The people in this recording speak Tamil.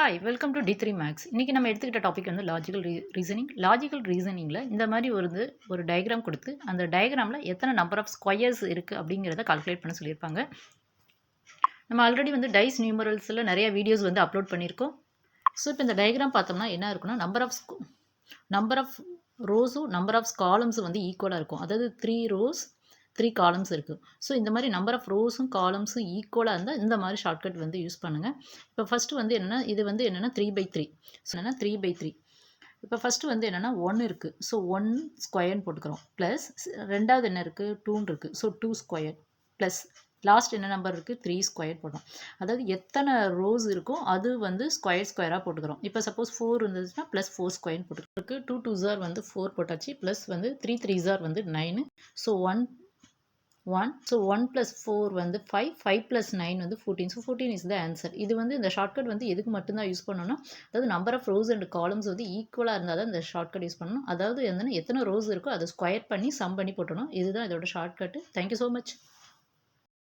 Hi welcome to D3 maths. இன்றைக்கி நம்ம எடுத்துக்கிட்ட டாபிக் வந்து லாஜிக்கல் ரீசனிங்கில் இந்த மாதிரி ஒரு டயக்ராம் கொடுத்து அந்த டயக்ராமில் எத்தனை நம்பர் ஆஃப் ஸ்கொயர்ஸ் இருக்குது அப்படிங்கிறத கால்குலேட் பண்ண சொல்லியிருப்பாங்க. நம்ம ஆல்ரெடி வந்து டைஸ் நியூமரல்ஸில் நிறைய வீடியோஸ் வந்து அப்லோட் பண்ணியிருக்கோம். ஸோ இப்போ இந்த டயக்ராம் பார்த்தோம்னா என்ன இருக்குன்னா நம்பர் ஆஃப் ரோஸும் நம்பர் ஆஃப் காலம்ஸும் வந்து ஈக்குவலாக இருக்கும். அதாவது 3 rows 3 காலம்ஸ் இருக்குது. ஸோ இந்த மாதிரி நம்பர் ஆஃப் ரோஸும் காலம்ஸும் ஈக்குவலாக இருந்தால் இந்த மாதிரி ஷார்ட்கட் வந்து யூஸ் பண்ணுங்கள். இப்போ ஃபஸ்ட்டு வந்து என்னென்னா இது வந்து என்னென்னா 3/3. ஸோ என்னென்னா 3/3. இப்போ ஃபஸ்ட்டு வந்து என்னென்னா 1 இருக்குது. ஸோ 1 ஸ்கொயர்னு போட்டுக்கிறோம். ப்ளஸ் ரெண்டாவது என்ன இருக்குது 2 இருக்குது. ஸோ 2 ஸ்கொயர் ப்ளஸ் லாஸ்ட் என்ன நம்பர் இருக்குது 3 ஸ்கொயர் போட்டோம். அதாவது எத்தனை ரோஸ் இருக்கோ அது வந்து ஸ்கொயராக போட்டுக்கிறோம். இப்போ சப்போஸ் 4 இருந்துச்சுன்னா ப்ளஸ் 4 ஸ்கொயர் போட்டுருக்கு. 2 2s வந்து 4 போட்டாச்சு. ப்ளஸ் வந்து 3 3s வந்து 9. ஸோ 1 ஸோ 1 + 4 வந்து 5 5 + 9 வந்து 14. So 14 is the answer. இது வந்து இந்த ஷார்ட்கட் வந்து எதுக்கு மட்டும்தான் யூஸ் பண்ணணும்னா, அதாவது number of rows and columns வந்து ஈக்குவலாக இருந்தால் தான் இந்த ஷார்ட்கட் யூஸ் பண்ணணும். அதாவது எத்தனை ரோஸ் இருக்கோ அதை ஸ்கொயர் பண்ணி சம் பண்ணி போட்டணும். இதுதான் இதோட ஷார்ட்கட்டு. Thank you so much.